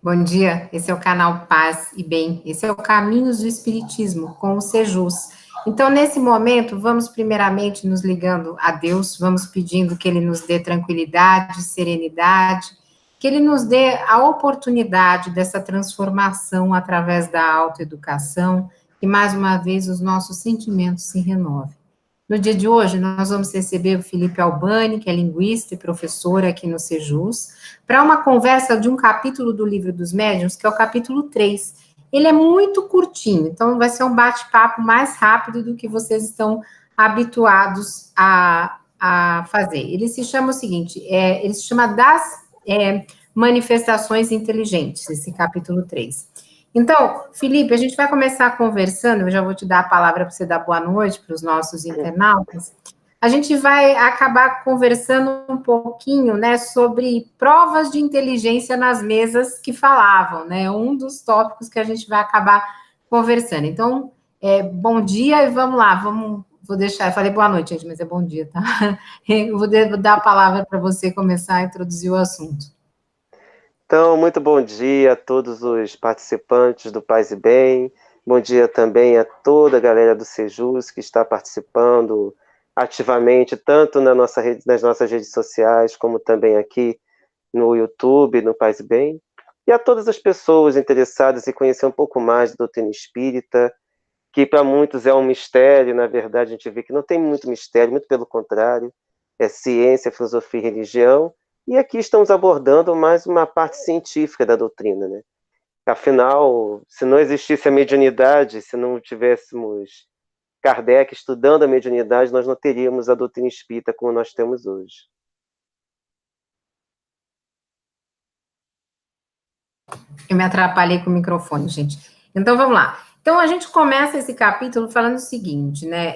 Bom dia, esse é o canal Paz e Bem, esse é o Caminhos do Espiritismo, com o Sejus. Então, nesse momento, vamos primeiramente nos ligando a Deus, vamos pedindo que Ele nos dê tranquilidade, serenidade, que Ele nos dê a oportunidade dessa transformação através da autoeducação, e mais uma vez os nossos sentimentos se renovem. No dia de hoje, nós vamos receber o Felipe Albani, que é linguista e professor aqui no Sejus, para uma conversa de um capítulo do Livro dos Médiuns, que é o capítulo 3. Ele é muito curtinho, então vai ser um bate-papo mais rápido do que vocês estão habituados a fazer. Ele se chama o seguinte, ele se chama das manifestações inteligentes, esse capítulo 3. Então, Felipe, a gente vai começar conversando, eu já vou te dar a palavra para você dar boa noite para os nossos internautas. A gente vai acabar conversando um pouquinho, né, sobre provas de inteligência nas mesas que falavam, né, um dos tópicos que a gente vai acabar conversando. Então, bom dia e vamos lá, vou deixar, eu falei boa noite, gente, mas é bom dia, tá? Eu vou dar a palavra para você começar a introduzir o assunto. Então, muito bom dia a todos os participantes do Paz e Bem. Bom dia também a toda a galera do Sejus que está participando ativamente, tanto nas nossas redes sociais, como também aqui no YouTube, no Paz e Bem. E a todas as pessoas interessadas em conhecer um pouco mais da doutrina espírita, que para muitos é um mistério, na verdade a gente vê que não tem muito mistério, muito pelo contrário, é ciência, filosofia e religião, e aqui estamos abordando mais uma parte científica da doutrina, né? Afinal, se não existisse a mediunidade, se não tivéssemos Kardec estudando a mediunidade, nós não teríamos a doutrina espírita como nós temos hoje. Eu me atrapalhei com o microfone, gente. Então, vamos lá. Então, a gente começa esse capítulo falando o seguinte, né?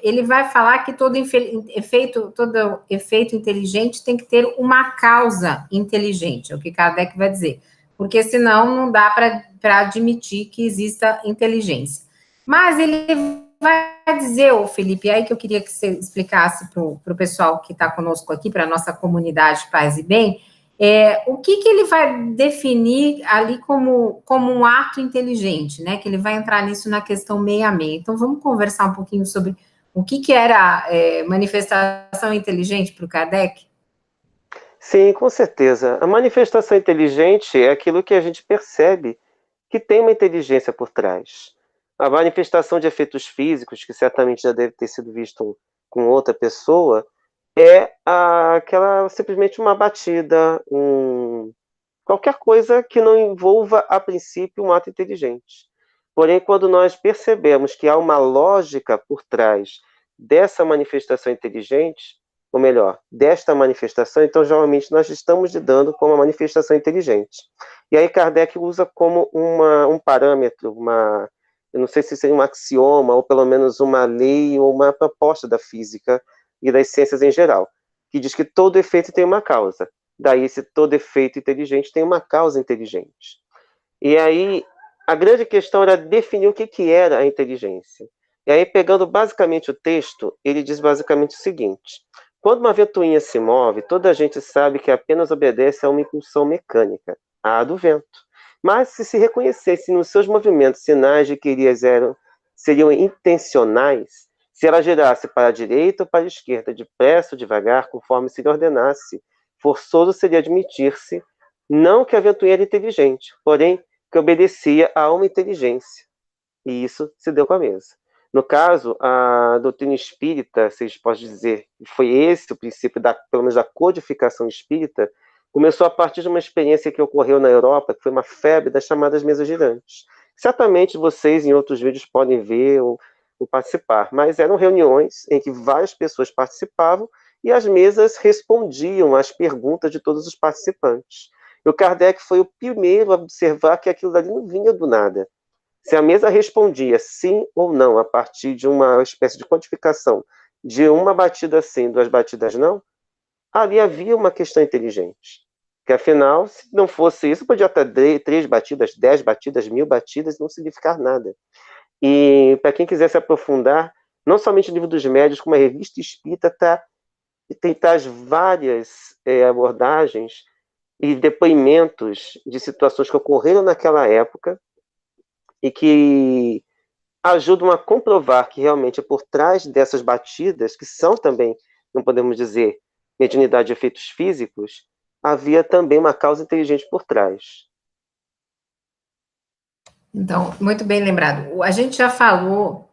Ele vai falar que todo efeito inteligente tem que ter uma causa inteligente, é o que Kardec vai dizer. Porque senão não dá para admitir que exista inteligência. Mas ele vai dizer, ô Felipe, aí que eu queria que você explicasse para o pessoal que está conosco aqui, para a nossa comunidade Paz e Bem, o que ele vai definir ali como um ato inteligente, né? Que ele vai entrar nisso na questão 66. Então, vamos conversar um pouquinho sobre o que era manifestação inteligente para o Kardec? Sim, com certeza. A manifestação inteligente é aquilo que a gente percebe que tem uma inteligência por trás. A manifestação de efeitos físicos, que certamente já deve ter sido visto com outra pessoa, é aquela simplesmente uma batida, qualquer coisa que não envolva, a princípio, um ato inteligente. Porém, quando nós percebemos que há uma lógica por trás dessa manifestação inteligente, ou melhor, desta manifestação, então geralmente nós estamos lidando com uma manifestação inteligente. E aí Kardec usa como um parâmetro, eu não sei se seria um axioma, ou pelo menos uma lei, ou uma proposta da física e das ciências em geral, que diz que todo efeito tem uma causa. Daí, esse todo efeito inteligente tem uma causa inteligente. E aí, a grande questão era definir o que era a inteligência. E aí, pegando basicamente o texto, ele diz basicamente o seguinte: quando uma ventoinha se move, toda a gente sabe que apenas obedece a uma impulsão mecânica, a do vento. Mas se reconhecesse nos seus movimentos sinais de que seriam intencionais, se ela girasse para a direita ou para a esquerda, depressa ou devagar, conforme se lhe ordenasse, forçoso seria admitir-se, não que a ventoinha era inteligente, porém que obedecia a uma inteligência. E isso se deu com a mesa. No caso, a doutrina espírita, se a gente pode dizer, foi esse o princípio, pelo menos da codificação espírita, começou a partir de uma experiência que ocorreu na Europa, que foi uma febre das chamadas mesas girantes. Certamente vocês, em outros vídeos, podem ver ou participar, mas eram reuniões em que várias pessoas participavam e as mesas respondiam às perguntas de todos os participantes. E o Kardec foi o primeiro a observar que aquilo dali não vinha do nada. Se a mesa respondia sim ou não a partir de uma espécie de codificação de uma batida sim, duas batidas não, ali havia uma questão inteligente. Que afinal, se não fosse isso, podia ter 3 batidas, 10 batidas, 1000 batidas e não significar nada. E para quem quiser se aprofundar, não somente o Livro dos Médiuns, como a Revista Espírita tem várias abordagens e depoimentos de situações que ocorreram naquela época e que ajudam a comprovar que realmente por trás dessas batidas, que são também, não podemos dizer, mediunidade de efeitos físicos, havia também uma causa inteligente por trás. Então, muito bem lembrado. A gente já falou,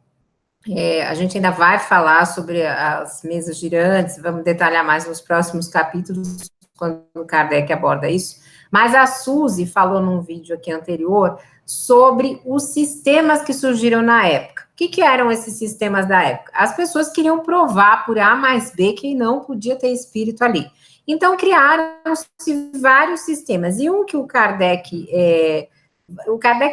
a gente ainda vai falar sobre as mesas girantes, vamos detalhar mais nos próximos capítulos, quando o Kardec aborda isso, mas a Suzy falou num vídeo aqui anterior sobre os sistemas que surgiram na época. O que eram esses sistemas da época? As pessoas queriam provar por A mais B que não podia ter espírito ali. Então, criaram-se vários sistemas, e um que o Kardec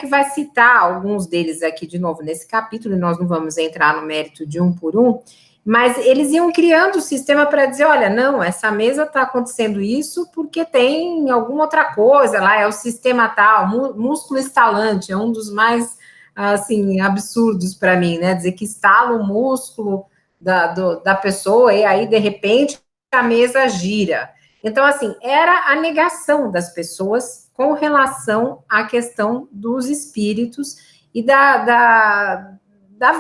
vai citar alguns deles aqui de novo nesse capítulo, e nós não vamos entrar no mérito de um por um, mas eles iam criando o sistema para dizer, olha, não, essa mesa está acontecendo isso porque tem alguma outra coisa lá, é o sistema tal, músculo estalante, é um dos mais, assim, absurdos para mim, né, dizer que estala o músculo da pessoa e aí, de repente, a mesa gira. Então, assim, era a negação das pessoas com relação à questão dos espíritos e da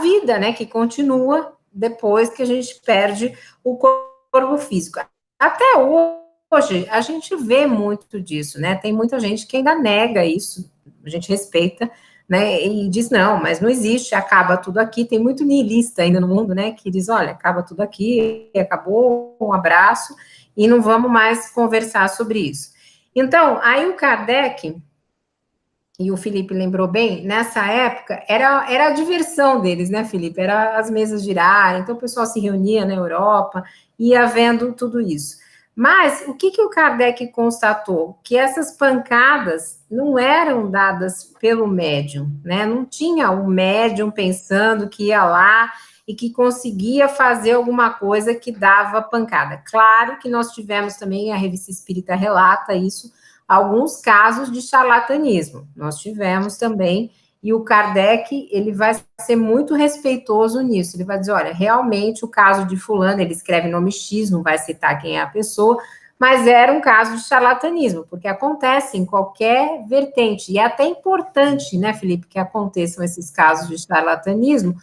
vida, né, que continua depois que a gente perde o corpo físico. Até hoje, a gente vê muito disso, né, tem muita gente que ainda nega isso, a gente respeita, né, e diz, não, mas não existe, acaba tudo aqui, tem muito niilista ainda no mundo, né, que diz, olha, acaba tudo aqui, acabou, um abraço, e não vamos mais conversar sobre isso. Então, aí o Kardec, e o Felipe lembrou bem, nessa época, era a diversão deles, né, Felipe? Era as mesas girarem, então o pessoal se reunia na Europa, ia vendo tudo isso. Mas o que o Kardec constatou? Que essas pancadas não eram dadas pelo médium, né? Não tinha o médium pensando que ia lá e que conseguia fazer alguma coisa que dava pancada. Claro que nós tivemos também, a Revista Espírita relata isso, alguns casos de charlatanismo. Nós tivemos também, e o Kardec, ele vai ser muito respeitoso nisso. Ele vai dizer, olha, realmente o caso de fulano, ele escreve nome X, não vai citar quem é a pessoa, mas era um caso de charlatanismo, porque acontece em qualquer vertente. E é até importante, né, Felipe, que aconteçam esses casos de charlatanismo,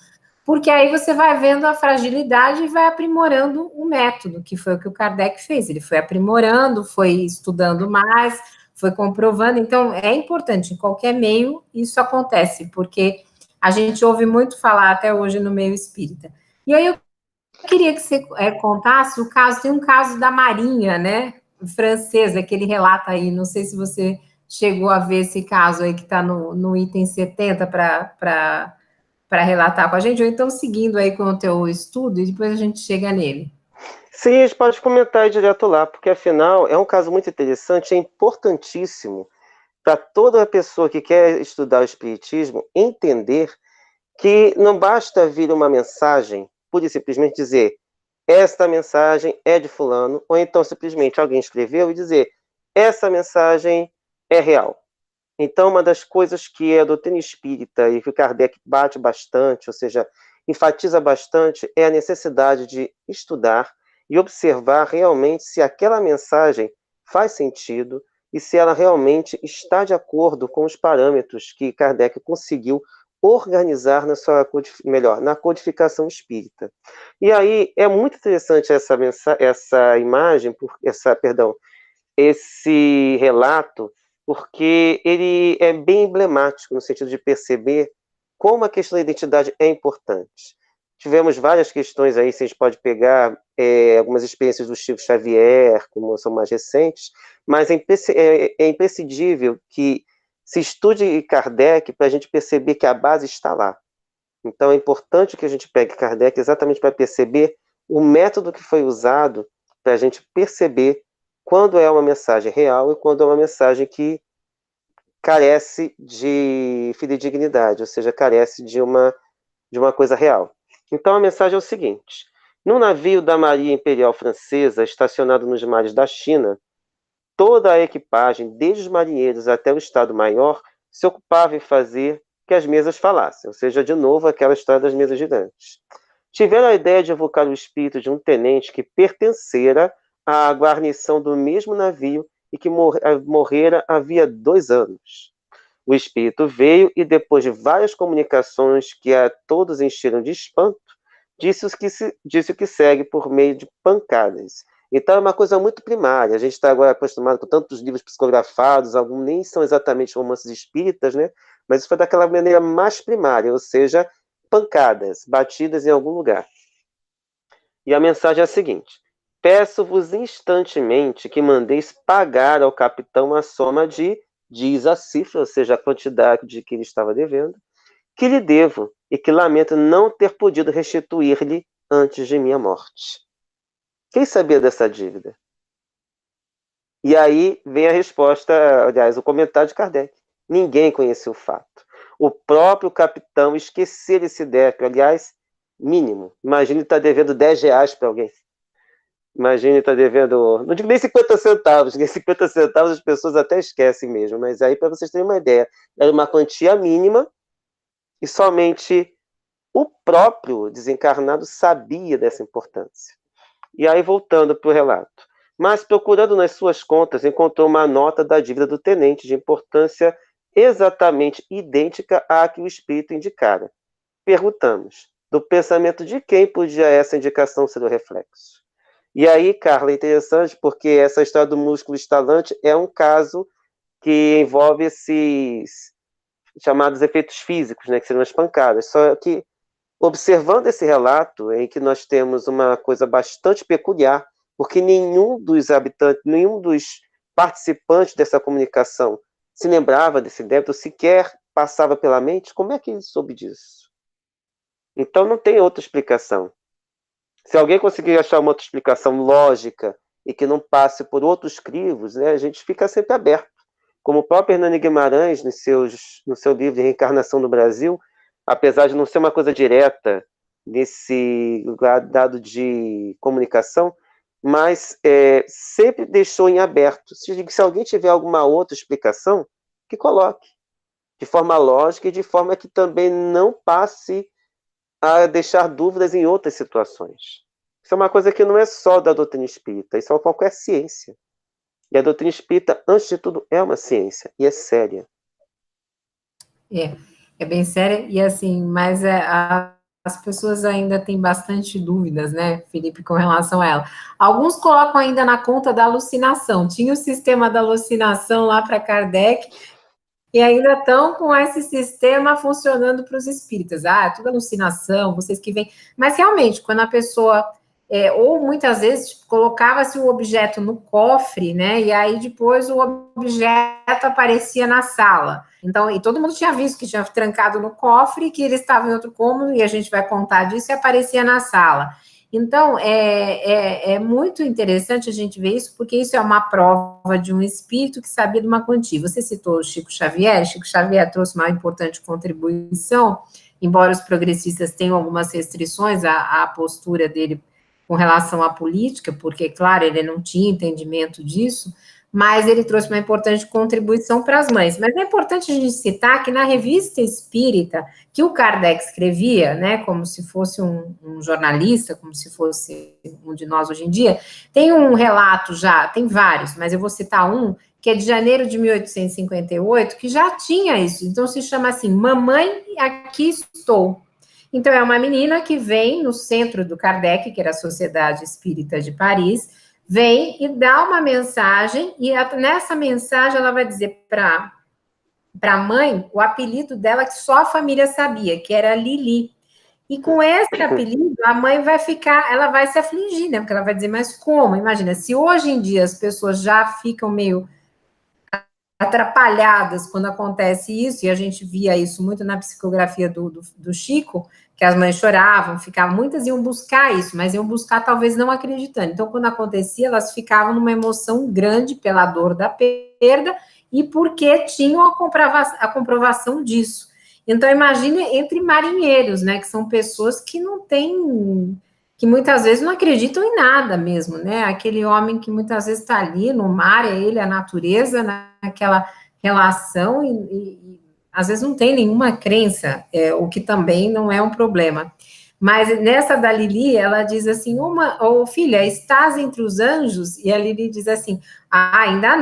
porque aí você vai vendo a fragilidade e vai aprimorando o método, que foi o que o Kardec fez. Ele foi aprimorando, foi estudando mais, foi comprovando. Então, é importante, em qualquer meio, isso acontece, porque a gente ouve muito falar até hoje no meio espírita. E aí eu queria que você contasse o caso, tem um caso da Marinha, né, francesa, que ele relata aí, não sei se você chegou a ver esse caso aí que está no item 70 para relatar com a gente, ou então seguindo aí com o teu estudo, e depois a gente chega nele. Sim, a gente pode comentar aí direto lá, porque afinal é um caso muito interessante, é importantíssimo para toda pessoa que quer estudar o Espiritismo entender que não basta vir uma mensagem, pura e simplesmente dizer esta mensagem é de fulano, ou então simplesmente alguém escreveu e dizer essa mensagem é real. Então, uma das coisas que a doutrina espírita e que o Kardec bate bastante, ou seja, enfatiza bastante, é a necessidade de estudar e observar realmente se aquela mensagem faz sentido e se ela realmente está de acordo com os parâmetros que Kardec conseguiu organizar na codificação espírita. E aí é muito interessante essa imagem, esse relato, porque ele é bem emblemático no sentido de perceber como a questão da identidade é importante. Tivemos várias questões aí, se a gente pode pegar algumas experiências do Chico Xavier, como são mais recentes, mas é imprescindível que se estude Kardec para a gente perceber que a base está lá. Então é importante que a gente pegue Kardec exatamente para perceber o método que foi usado para a gente perceber quando é uma mensagem real e quando é uma mensagem que carece de fidedignidade, ou seja, carece de uma coisa real. Então a mensagem é o seguinte: num navio da Marinha Imperial Francesa, estacionado nos mares da China, toda a equipagem, desde os marinheiros até o Estado-Maior, se ocupava em fazer que as mesas falassem, ou seja, de novo aquela história das mesas girantes. Tiveram a ideia de evocar o espírito de um tenente que pertencera à guarnição do mesmo navio e que morrera havia 2 anos. O espírito veio e, depois de várias comunicações que a todos encheram de espanto, disse o que segue por meio de pancadas. Então, é uma coisa muito primária. A gente está agora acostumado com tantos livros psicografados, alguns nem são exatamente romances espíritas, né? Mas isso foi daquela maneira mais primária, ou seja, pancadas, batidas em algum lugar. E a mensagem é a seguinte: peço-vos instantemente que mandeis pagar ao capitão a soma de, diz a cifra, ou seja, a quantidade de que ele estava devendo, que lhe devo e que lamento não ter podido restituir-lhe antes de minha morte. Quem sabia dessa dívida? E aí vem a resposta, aliás, o comentário de Kardec. Ninguém conhecia o fato. O próprio capitão esqueceu esse débito, aliás, mínimo. Imagine estar devendo R$10 para alguém. Imagine estar devendo, não digo nem 50 centavos, nem 50 centavos as pessoas até esquecem mesmo, mas aí, para vocês terem uma ideia, era uma quantia mínima e somente o próprio desencarnado sabia dessa importância. E aí, voltando para o relato. Mas, procurando nas suas contas, encontrou uma nota da dívida do tenente de importância exatamente idêntica à que o espírito indicara. Perguntamos, do pensamento de quem podia essa indicação ser o reflexo? E aí, Carla, é interessante porque essa história do músculo estalante é um caso que envolve esses chamados efeitos físicos, né, que seriam as pancadas. Só que, observando esse relato, em que nós temos uma coisa bastante peculiar, porque nenhum dos habitantes, nenhum dos participantes dessa comunicação se lembrava desse débito, sequer passava pela mente, como é que ele soube disso? Então não tem outra explicação. Se alguém conseguir achar uma outra explicação lógica e que não passe por outros crivos, né, a gente fica sempre aberto. Como o próprio Hernani Guimarães, no seu livro de Reencarnação no Brasil, apesar de não ser uma coisa direta nesse dado de comunicação, mas sempre deixou em aberto. Se alguém tiver alguma outra explicação, que coloque, de forma lógica e de forma que também não passe a deixar dúvidas em outras situações. Isso é uma coisa que não é só da doutrina espírita, isso é qualquer ciência. E a doutrina espírita, antes de tudo, é uma ciência, e é séria. É bem séria, e assim, mas as pessoas ainda têm bastante dúvidas, né, Felipe, com relação a ela. Alguns colocam ainda na conta da alucinação. Tinha o sistema da alucinação lá para Kardec, e ainda estão com esse sistema funcionando para os espíritas. Ah, tudo alucinação, vocês que vêm. Mas realmente, quando a pessoa, ou muitas vezes, tipo, colocava-se o objeto no cofre, né? E aí depois o objeto aparecia na sala. Então, e todo mundo tinha visto que tinha trancado no cofre, que ele estava em outro cômodo, e a gente vai contar disso, e aparecia na sala. Então, é muito interessante a gente ver isso, porque isso é uma prova de um espírito que sabia de uma quantia. Você citou o Chico Xavier trouxe uma importante contribuição, embora os progressistas tenham algumas restrições à postura dele com relação à política, porque, claro, ele não tinha entendimento disso, mas ele trouxe uma importante contribuição para as mães. Mas é importante a gente citar que na Revista Espírita, que o Kardec escrevia, né, como se fosse um jornalista, como se fosse um de nós hoje em dia, tem um relato já, tem vários, mas eu vou citar um, que é de janeiro de 1858, que já tinha isso. Então se chama assim, Mamãe, aqui estou. Então é uma menina que vem no centro do Kardec, que era a Sociedade Espírita de Paris, vem e dá uma mensagem, e nessa mensagem ela vai dizer para a mãe o apelido dela que só a família sabia, que era Lili. E com esse apelido, a mãe vai ficar, ela vai se afligir, né? Porque ela vai dizer, mas como? Imagina, se hoje em dia as pessoas já ficam meio atrapalhadas quando acontece isso, e a gente via isso muito na psicografia do Chico, que as mães choravam, ficavam, muitas iam buscar isso, mas iam buscar talvez não acreditando. Então, quando acontecia, elas ficavam numa emoção grande pela dor da perda e porque tinham a comprovação disso. Então, imagine entre marinheiros, né, que são pessoas que não têm, que muitas vezes não acreditam em nada mesmo, né? Aquele homem que muitas vezes está ali no mar, é ele, a natureza, naquela relação, e às vezes não tem nenhuma crença, o que também não é um problema. Mas nessa da Lili, ela diz assim, filha, estás entre os anjos? E a Lili diz assim, ainda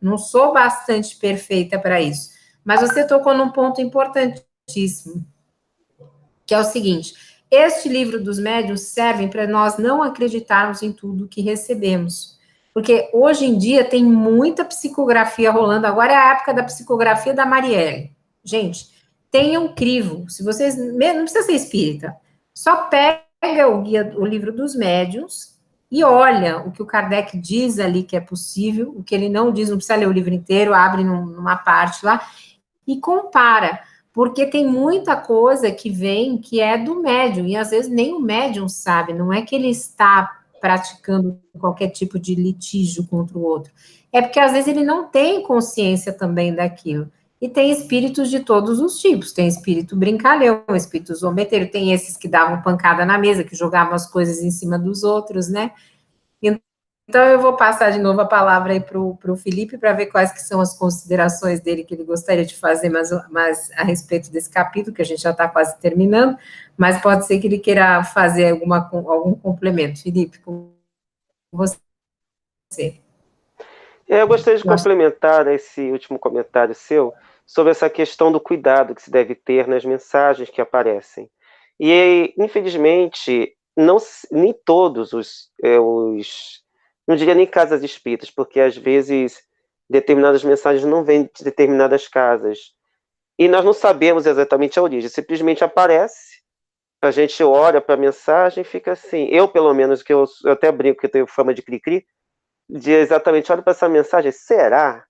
não sou bastante perfeita para isso. Mas você tocou num ponto importantíssimo, que é o seguinte, este livro dos médiuns serve para nós não acreditarmos em tudo que recebemos. Porque hoje em dia tem muita psicografia rolando, agora é a época da psicografia da Marielle. Gente, tenham crivo, se vocês, não precisa ser espírita, só pega o livro dos médiuns e olha o que o Kardec diz ali que é possível, o que ele não diz, não precisa ler o livro inteiro, abre numa parte lá e compara, porque tem muita coisa que vem que é do médium, e às vezes nem o médium sabe, não é que ele está praticando qualquer tipo de litígio contra o outro, é porque às vezes ele não tem consciência também daquilo. E tem espíritos de todos os tipos, tem espírito brincalhão, espírito zombeteiro, tem esses que davam pancada na mesa, que jogavam as coisas em cima dos outros, né? Então, eu vou passar de novo a palavra aí para o Felipe, para ver quais que são as considerações dele que ele gostaria de fazer mais a respeito desse capítulo, que a gente já está quase terminando, mas pode ser que ele queira fazer algum complemento. Felipe, com você. Eu gostaria de complementar esse último comentário seu sobre essa questão do cuidado que se deve ter nas mensagens que aparecem. E, infelizmente, nem todos não diria nem casas espíritas, porque às vezes determinadas mensagens não vêm de determinadas casas. E nós não sabemos exatamente a origem, simplesmente aparece, a gente olha para a mensagem e fica assim. Eu, pelo menos, que eu até brinco que eu tenho fama de cri-cri, de exatamente, olha para essa mensagem, será?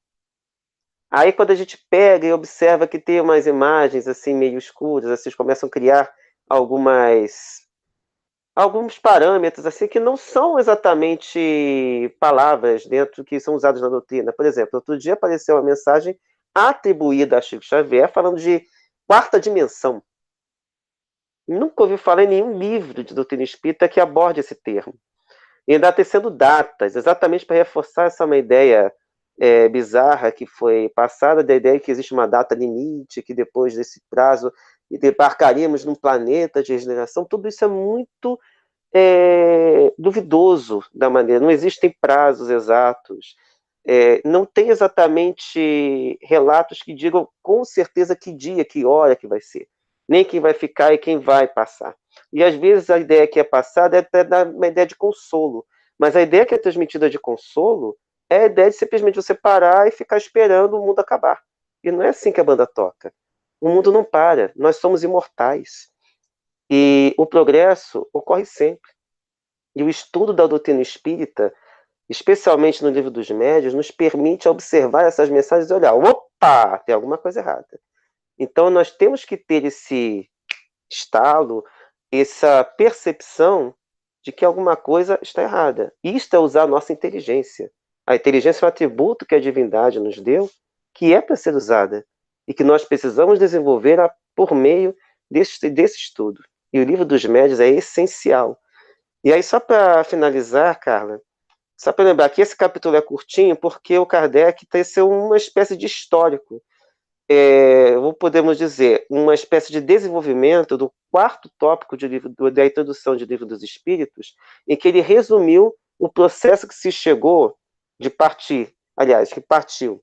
Aí quando a gente pega e observa que tem umas imagens assim meio escuras, assim, começam a criar alguns parâmetros assim que não são exatamente palavras dentro que são usadas na doutrina. Por exemplo, outro dia apareceu uma mensagem atribuída a Chico Xavier falando de quarta dimensão. Nunca ouvi falar em nenhum livro de doutrina espírita que aborde esse termo. E ainda tecendo datas, exatamente para reforçar essa uma ideia bizarra que foi passada, da ideia que existe uma data limite, que depois desse prazo debarcaríamos num planeta de regeneração. Tudo isso é muito duvidoso da maneira, não existem prazos exatos, não tem exatamente relatos que digam com certeza que dia, que hora que vai ser, nem quem vai ficar e quem vai passar. E às vezes a ideia que é passada é até uma ideia de consolo, mas a ideia que é transmitida de consolo é a ideia de simplesmente você parar e ficar esperando o mundo acabar. E não é assim que a banda toca. O mundo não para, nós somos imortais. E o progresso ocorre sempre. E o estudo da doutrina espírita, especialmente no livro dos médiuns, nos permite observar essas mensagens e olhar, opa, tem alguma coisa errada. Então nós temos que ter esse estalo, essa percepção de que alguma coisa está errada. Isto é usar a nossa inteligência. A inteligência é um atributo que a divindade nos deu, que é para ser usada, e que nós precisamos desenvolver por meio desse estudo. E o livro dos médiuns é essencial. E aí, só para finalizar, Carla, só para lembrar que esse capítulo é curtinho porque o Kardec teceu uma espécie de histórico, podemos dizer, uma espécie de desenvolvimento do quarto tópico da introdução de Livro dos Espíritos, em que ele resumiu o processo que se chegou que partiu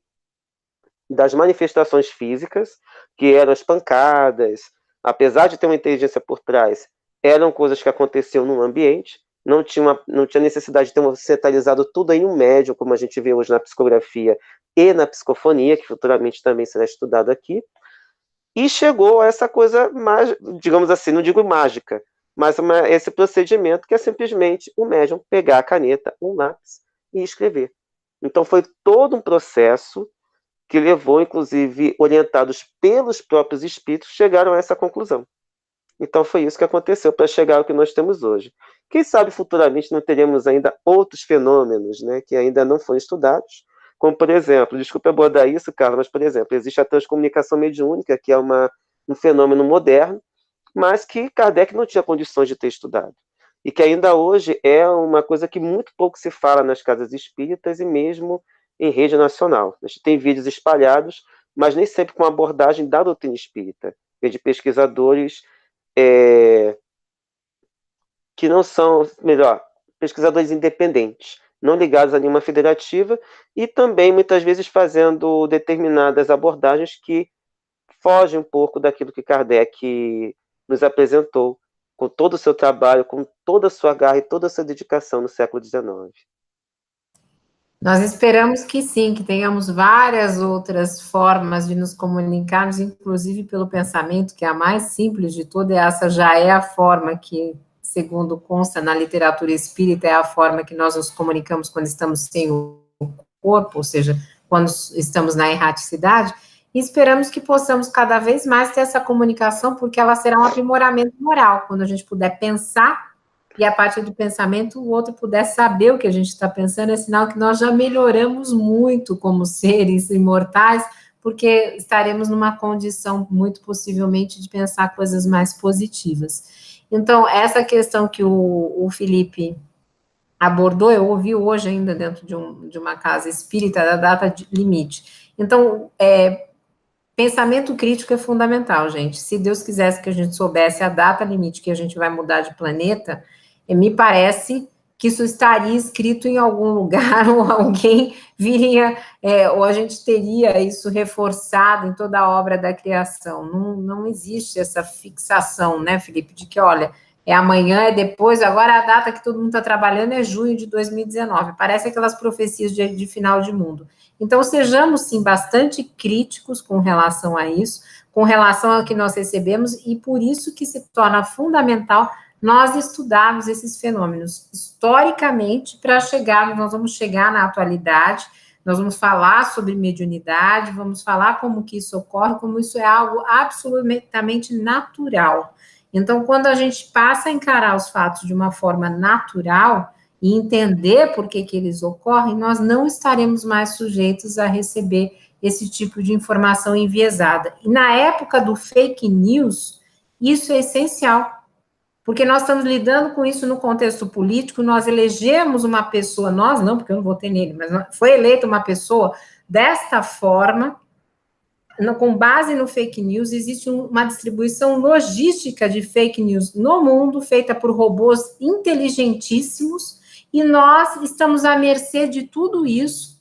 das manifestações físicas, que eram as pancadas, apesar de ter uma inteligência por trás, eram coisas que aconteciam no ambiente, não tinha necessidade de ter centralizado tudo em um médium, como a gente vê hoje na psicografia e na psicofonia, que futuramente também será estudado aqui, e chegou a essa coisa, digamos assim, não digo mágica, mas esse procedimento que é simplesmente o médium pegar a caneta, um lápis e escrever. Então foi todo um processo que levou, inclusive, orientados pelos próprios espíritos, chegaram a essa conclusão. Então foi isso que aconteceu para chegar ao que nós temos hoje. Quem sabe futuramente não teremos ainda outros fenômenos, né, que ainda não foram estudados, como, por exemplo, desculpe abordar isso, Carla, mas, por exemplo, existe a transcomunicação mediúnica, que é um fenômeno moderno, mas que Kardec não tinha condições de ter estudado. E que ainda hoje é uma coisa que muito pouco se fala nas casas espíritas e mesmo em rede nacional. A gente tem vídeos espalhados, mas nem sempre com abordagem da doutrina espírita, de pesquisadores que não são, melhor, pesquisadores independentes, não ligados a nenhuma federativa, e também, muitas vezes, fazendo determinadas abordagens que fogem um pouco daquilo que Kardec nos apresentou, com todo o seu trabalho, com toda a sua garra e toda a sua dedicação no século XIX. Nós esperamos que sim, que tenhamos várias outras formas de nos comunicarmos, inclusive pelo pensamento, que é a mais simples de toda, e essa já é a forma que, segundo consta na literatura espírita, é a forma que nós nos comunicamos quando estamos sem o corpo, ou seja, quando estamos na erraticidade, e esperamos que possamos cada vez mais ter essa comunicação, porque ela será um aprimoramento moral, quando a gente puder pensar, e a partir do pensamento o outro puder saber o que a gente está pensando, é sinal que nós já melhoramos muito como seres imortais, porque estaremos numa condição, muito possivelmente, de pensar coisas mais positivas. Então, essa questão que o Felipe abordou, eu ouvi hoje ainda dentro de uma casa espírita, da data de limite. Então, pensamento crítico é fundamental, gente. Se Deus quisesse que a gente soubesse a data limite que a gente vai mudar de planeta, me parece que isso estaria escrito em algum lugar, ou alguém viria, ou a gente teria isso reforçado em toda a obra da criação. Não existe essa fixação, né, Felipe, de que, olha, é amanhã, é depois, agora a data que todo mundo está trabalhando é junho de 2019. Parece aquelas profecias de final de mundo. Então, sejamos, sim, bastante críticos com relação a isso, com relação ao que nós recebemos, e por isso que se torna fundamental nós estudarmos esses fenômenos historicamente para chegar, nós vamos chegar na atualidade, nós vamos falar sobre mediunidade, vamos falar como que isso ocorre, como isso é algo absolutamente natural. Então, quando a gente passa a encarar os fatos de uma forma natural e entender por que eles ocorrem, nós não estaremos mais sujeitos a receber esse tipo de informação enviesada. E na época do fake news, isso é essencial, porque nós estamos lidando com isso no contexto político, nós elegemos uma pessoa, nós não, porque eu não votei nele, mas foi eleita uma pessoa desta forma, com base no fake news, existe uma distribuição logística de fake news no mundo, feita por robôs inteligentíssimos, e nós estamos à mercê de tudo isso,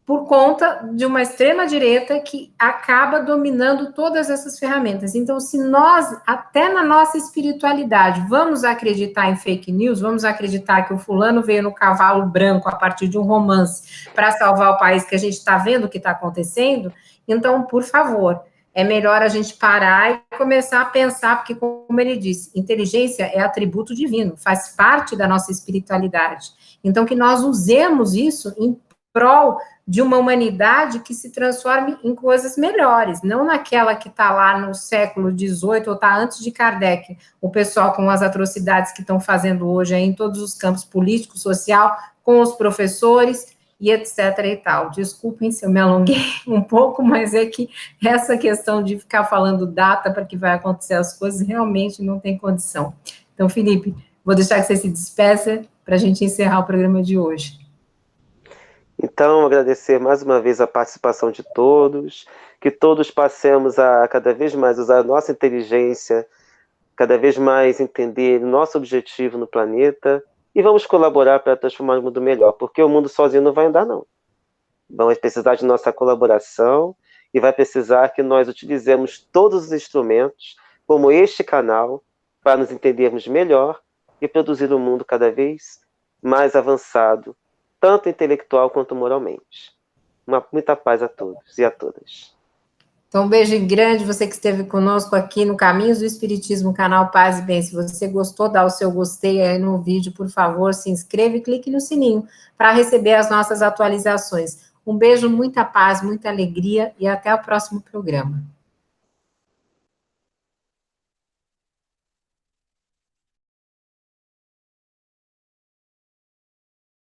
por conta de uma extrema-direita que acaba dominando todas essas ferramentas. Então, se nós, até na nossa espiritualidade, vamos acreditar em fake news, vamos acreditar que o fulano veio no cavalo branco a partir de um romance para salvar o país, que a gente está vendo o que está acontecendo, então, por favor, é melhor a gente parar e começar a pensar, porque, como ele disse, inteligência é atributo divino, faz parte da nossa espiritualidade. Então, que nós usemos isso em prol de uma humanidade que se transforme em coisas melhores, não naquela que está lá no século XVIII ou está antes de Kardec, o pessoal com as atrocidades que estão fazendo hoje aí em todos os campos político, social, com os professores e etc. e tal. Desculpem se eu me alonguei um pouco, mas é que essa questão de ficar falando data para que vai acontecer as coisas realmente não tem condição. Então, Felipe, vou deixar que você se despeça para a gente encerrar o programa de hoje. Então, agradecer mais uma vez a participação de todos, que todos passemos a cada vez mais usar a nossa inteligência, cada vez mais entender o nosso objetivo no planeta, e vamos colaborar para transformar o mundo melhor, porque o mundo sozinho não vai andar, não. Vamos precisar de nossa colaboração, e vai precisar que nós utilizemos todos os instrumentos, como este canal, para nos entendermos melhor e produzir um mundo cada vez mais avançado, tanto intelectual quanto moralmente. Muita paz a todos e a todas. Então, um beijo grande, você que esteve conosco aqui no Caminhos do Espiritismo, canal Paz e Bem. Se você gostou, dá o seu gostei aí no vídeo, por favor, se inscreva e clique no sininho para receber as nossas atualizações. Um beijo, muita paz, muita alegria e até o próximo programa.